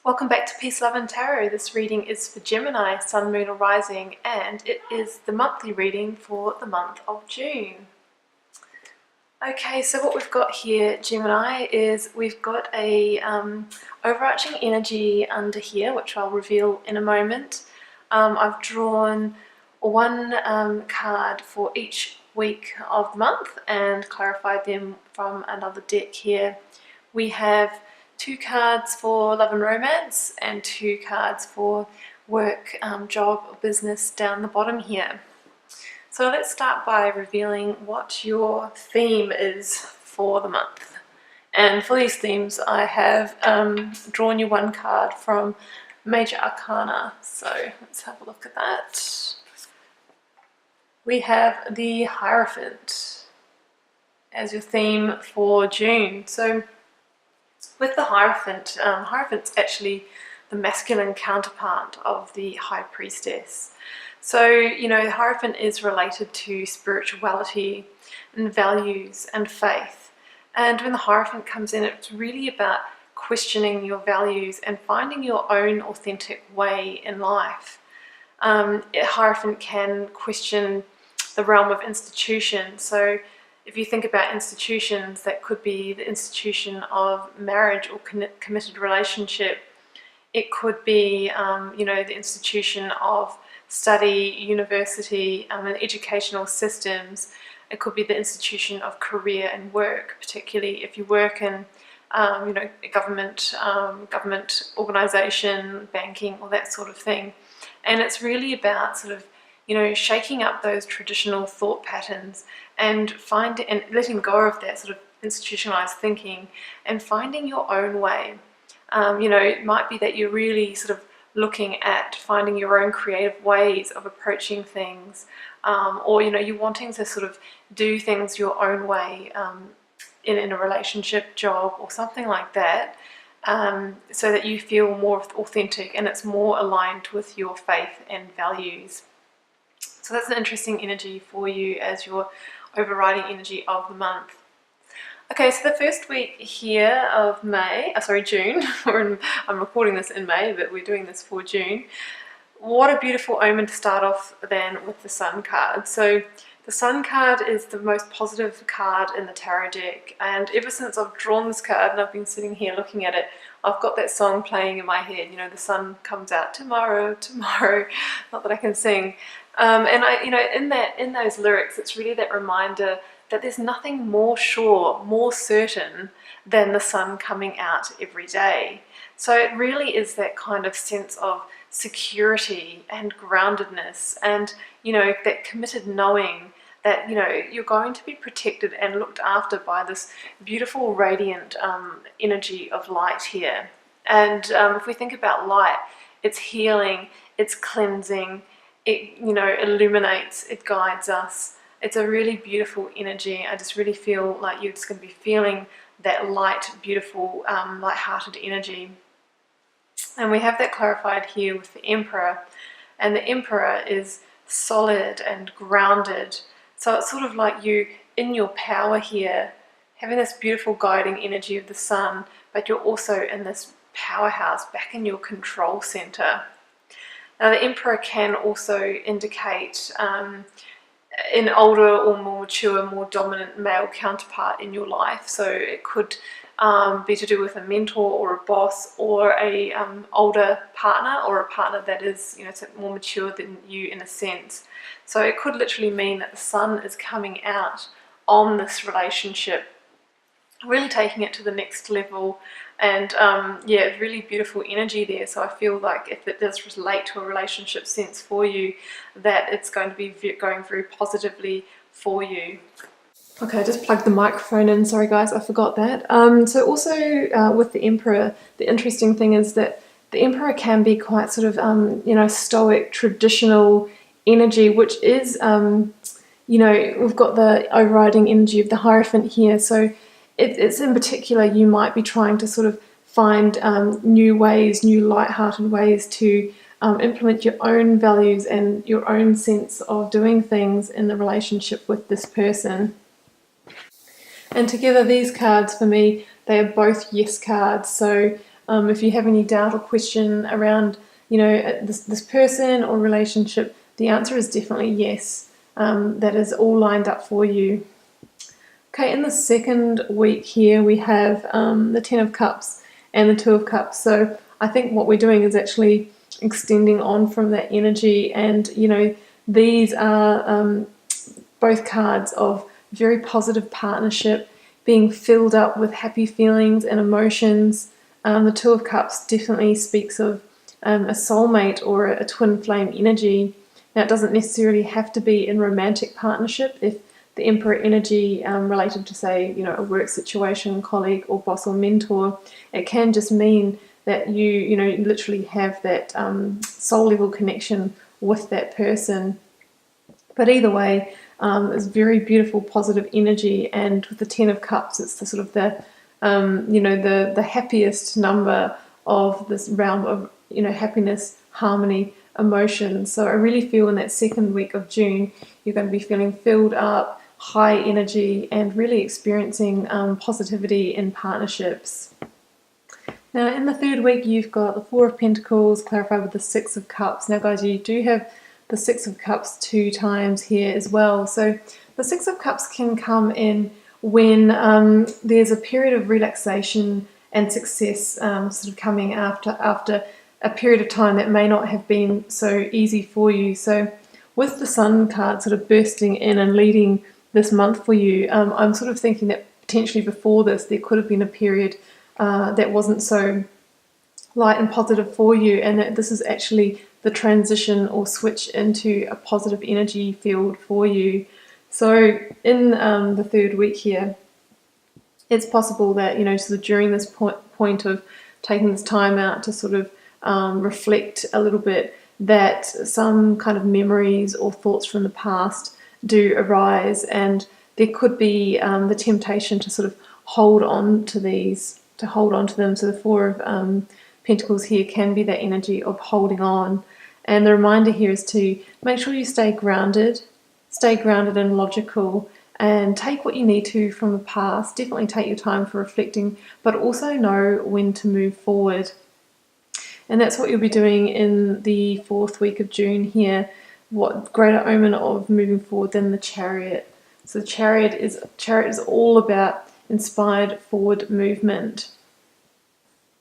Welcome back to Peace, Love and Tarot. This reading is for Gemini, Sun, Moon or Rising, and it is the monthly reading for the month of June. Okay, so what we've got here, Gemini, is we've got a overarching energy under here, which I'll reveal in a moment. I've drawn one card for each week of the month and clarified them from another deck here. We have 2 cards for love and romance and 2 cards for work, job or business down the bottom here. So let's start by revealing what your theme is for the month. And for these themes I have drawn you one card from Major Arcana. So let's have a look at that. We have the Hierophant as your theme for June. So with the Hierophant, Hierophant's actually the masculine counterpart of the High Priestess. So, you know, the Hierophant is related to spirituality and values and faith. And when the Hierophant comes in, it's really about questioning your values and finding your own authentic way in life. Hierophant can question the realm of institution. So if you think about institutions, that could be the institution of marriage or committed relationship. It could be, you know, the institution of study, university, and educational systems. It could be the institution of career and work, particularly if you work in, you know, government organisation, banking, or that sort of thing. And it's really about sort of, you know, shaking up those traditional thought patterns and letting go of that sort of institutionalized thinking and finding your own way. You know, it might be that you're really sort of looking at finding your own creative ways of approaching things, or, you know, you're wanting to sort of do things your own way in a relationship, job, or something like that, so that you feel more authentic and it's more aligned with your faith and values. So that's an interesting energy for you as your overriding energy of the month. Okay, so the first week here of June, I'm recording this in May, but we're doing this for June. What a beautiful omen to start off then with the Sun card. So the Sun card is the most positive card in the tarot deck, and ever since I've drawn this card and I've been sitting here looking at it, I've got that song playing in my head, you know, the sun comes out tomorrow, tomorrow, not that I can sing. And you know, in those lyrics, it's really that reminder that there's nothing more sure, more certain than the sun coming out every day. So it really is that kind of sense of security and groundedness and, you know, that committed knowing that, you know, you're going to be protected and looked after by this beautiful radiant energy of light here. And if we think about light, it's healing, it's cleansing, it, you know, illuminates, it guides us. It's a really beautiful energy. I just really feel like you're just going to be feeling that light, beautiful, light-hearted energy. And we have that clarified here with the Emperor. And the Emperor is solid and grounded. So it's sort of like you in your power here, having this beautiful guiding energy of the sun, but you're also in this powerhouse back in your control center. Now the Emperor can also indicate an older or more mature, more dominant male counterpart in your life. So it could be to do with a mentor or a boss or a older partner, or a partner that is, you know, more mature than you in a sense. So it could literally mean that the sun is coming out on this relationship, really taking it to the next level. And yeah, really beautiful energy there. So I feel like if it does relate to a relationship sense for you, that it's going to be going very positively for you. Okay, I just plugged the microphone in. Sorry guys, I forgot that. So also with the Emperor, the interesting thing is that the Emperor can be quite sort of, you know, stoic, traditional energy, which is, you know, we've got the overriding energy of the Hierophant here. So it's in particular, you might be trying to sort of find new ways, new light-hearted ways to implement your own values and your own sense of doing things in the relationship with this person. And together these cards for me, they are both yes cards. So If you have any doubt or question around, this person or relationship, the answer is definitely yes. That is all lined up for you. Okay, in the second week here we have the Ten of Cups and the Two of Cups. So I think what we're doing is actually extending on from that energy, and these are both cards of very positive partnership, being filled up with happy feelings and emotions. The Two of Cups definitely speaks of a soulmate or a twin flame energy. Now, it doesn't necessarily have to be in romantic partnership. If the Emperor energy related to, say, a work situation, colleague or boss or mentor, it can just mean that you literally have that soul level connection with that person. But either way, it's very beautiful, positive energy, and with the Ten of Cups, it's the sort of the happiest number of this realm of happiness, harmony, emotion. So I really feel in that second week of June, you're going to be feeling filled up, high energy, and really experiencing positivity in partnerships. Now, in the third week, you've got the Four of Pentacles clarified with the Six of Cups. Now, guys, you do have the Six of Cups 2 times here as well. So the Six of Cups can come in when there's a period of relaxation and success sort of coming after a period of time that may not have been so easy for you. So with the Sun card sort of bursting in and leading this month for you, I'm sort of thinking that potentially before this there could have been a period that wasn't so light and positive for you, and that this is actually the transition or switch into a positive energy field for you. So in the third week here, it's possible that sort of during this point of taking this time out to sort of reflect a little bit, that some kind of memories or thoughts from the past do arise, and there could be the temptation to sort of hold on to them. So the Four of Pentacles here can be that energy of holding on. And the reminder here is to make sure you stay grounded and logical, and take what you need to from the past. Definitely take your time for reflecting, but also know when to move forward. And that's what you'll be doing in the fourth week of June here. What greater omen of moving forward than the Chariot? So the Chariot is all about inspired forward movement.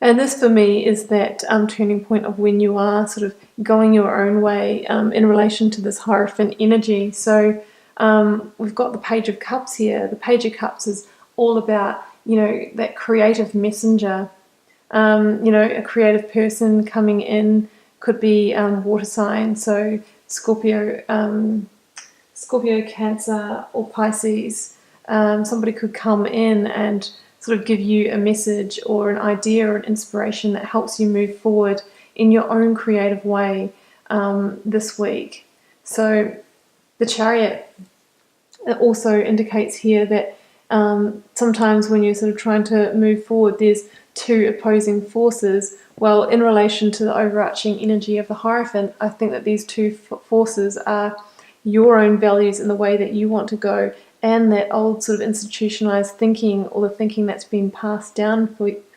And this for me is that turning point of when you are sort of going your own way in relation to this Hierophant energy. So we've got the Page of Cups here. The Page of Cups is all about, that creative messenger. A creative person coming in, could be water sign, so Scorpio, Cancer or Pisces. Somebody could come in and sort of give you a message or an idea or an inspiration that helps you move forward in your own creative way this week. So the Chariot also indicates here that sometimes when you're sort of trying to move forward, there's two opposing forces. Well, in relation to the overarching energy of the Hierophant, I think that these two forces are your own values and the way that you want to go, and that old sort of institutionalized thinking, or the thinking that's been passed down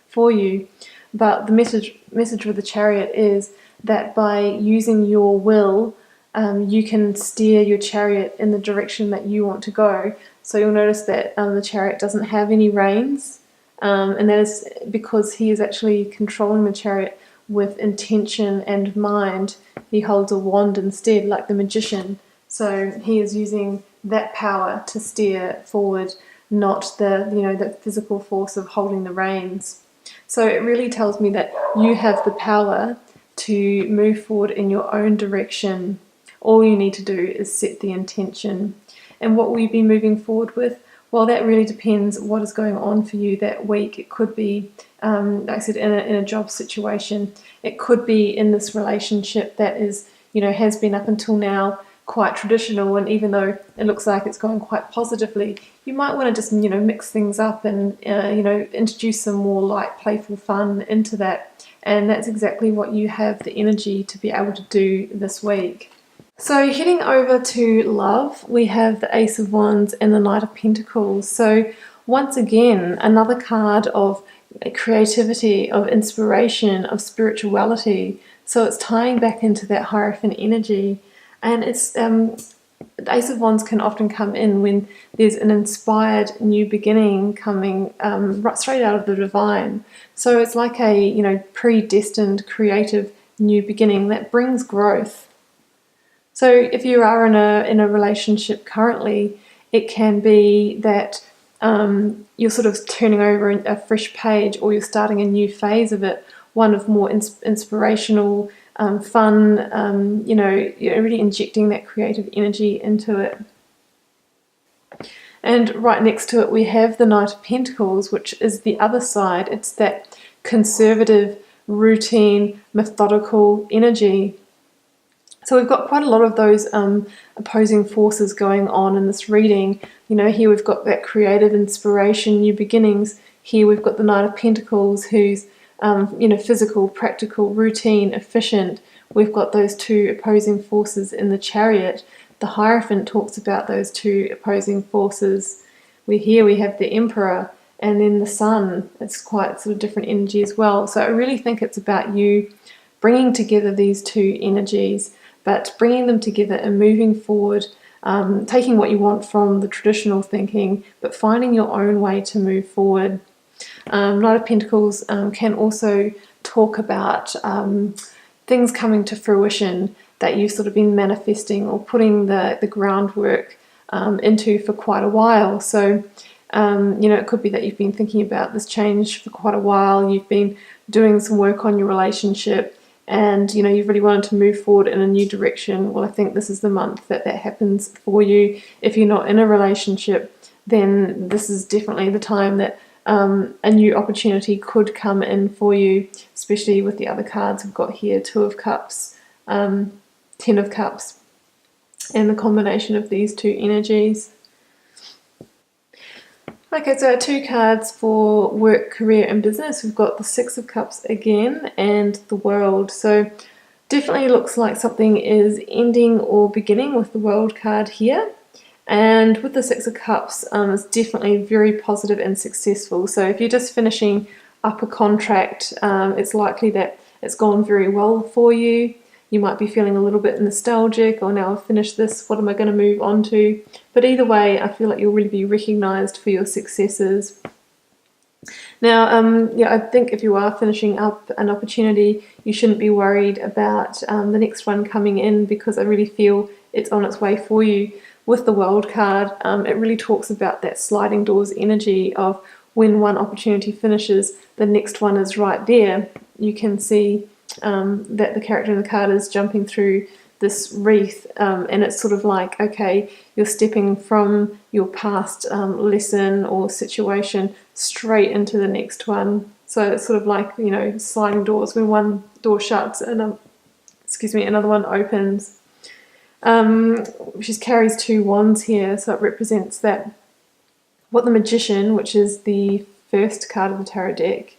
for you. But the message with the Chariot is that by using your will, you can steer your chariot in the direction that you want to go. So you'll notice that the Chariot doesn't have any reins, and that is because he is actually controlling the Chariot with intention and mind. He holds a wand instead, like the magician. So he is using that power to steer forward, not the physical force of holding the reins. So it really tells me that you have the power to move forward in your own direction. All you need to do is set the intention. And what will you be moving forward with? Well, that really depends what is going on for you that week. It could be, like I said, in a job situation. It could be in this relationship that is, has been up until now quite traditional, and even though it looks like it's going quite positively, you might want to just mix things up and introduce some more light, playful fun into that. And that's exactly what you have the energy to be able to do this week. So heading over to love, we have the Ace of Wands and the Knight of Pentacles. So once again, another card of creativity, of inspiration, of spirituality. So it's tying back into that Hierophant energy. And it's the Ace of Wands can often come in when there's an inspired new beginning coming right straight out of the divine. So it's like a predestined creative new beginning that brings growth. So if you are in a relationship currently, it can be that you're sort of turning over a fresh page, or you're starting a new phase of it, one of more inspirational, fun, you're really injecting that creative energy into it. And right next to it we have the Knight of Pentacles, which is the other side. It's that conservative, routine, methodical energy. So we've got quite a lot of those opposing forces going on in this reading. Here we've got that creative inspiration, new beginnings. Here we've got the Knight of Pentacles, who's physical, practical, routine, efficient. We've got those two opposing forces in the Chariot. The Hierophant talks about those two opposing forces. Here we have the Emperor, and then the Sun. It's quite sort of different energy as well. So I really think it's about you bringing together these two energies, but bringing them together and moving forward, taking what you want from the traditional thinking, but finding your own way to move forward. Knight of Pentacles can also talk about things coming to fruition that you've sort of been manifesting or putting the groundwork into for quite a while. So, it could be that you've been thinking about this change for quite a while. You've been doing some work on your relationship, and you've really wanted to move forward in a new direction. Well, I think this is the month that happens for you. If you're not in a relationship, then this is definitely the time that a new opportunity could come in for you, especially with the other cards we've got here: Two of Cups, Ten of Cups, and the combination of these two energies. Okay, so our two cards for work, career and business. We've got the Six of Cups again and the World. So definitely looks like something is ending or beginning with the World card here. And with the Six of Cups, it's definitely very positive and successful. So if you're just finishing up a contract, it's likely that it's gone very well for you. You might be feeling a little bit nostalgic, or now I've finished this, what am I going to move on to? But either way, I feel like you'll really be recognised for your successes. Now, I think if you are finishing up an opportunity, you shouldn't be worried about the next one coming in, because I really feel it's on its way for you. With the World card, it really talks about that sliding doors energy of when one opportunity finishes, the next one is right there. You can see that the character in the card is jumping through this wreath, and it's sort of like, okay, you're stepping from your past lesson or situation straight into the next one. So it's sort of like, sliding doors. When one door shuts and another one opens. She carries two wands here, so it represents that what the Magician, which is the first card of the tarot deck,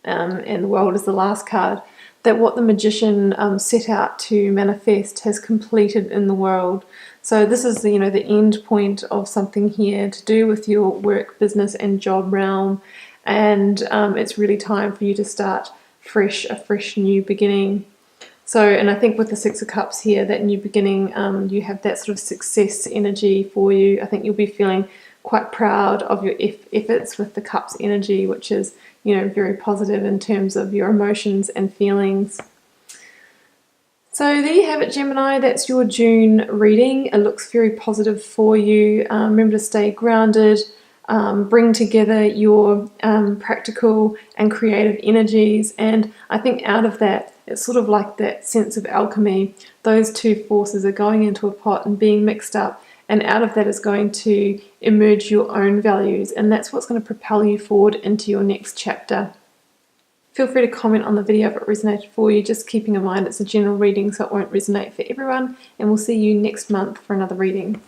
and the World is the last card, that what the Magician set out to manifest has completed in the world. So this is the end point of something here to do with your work, business and job realm, and it's really time for you to start fresh, a fresh new beginning. So, and I think with the Six of Cups here, that new beginning, you have that sort of success energy for you. I think you'll be feeling quite proud of your efforts with the Cups energy, which is, very positive in terms of your emotions and feelings. So there you have it, Gemini. That's your June reading. It looks very positive for you. Remember to stay grounded, bring together your practical and creative energies, and I think out of that, it's sort of like that sense of alchemy. Those two forces are going into a pot and being mixed up, and out of that is going to emerge your own values, and that's what's going to propel you forward into your next chapter. Feel free to comment on the video if it resonated for you, just keeping in mind it's a general reading, so it won't resonate for everyone, and we'll see you next month for another reading.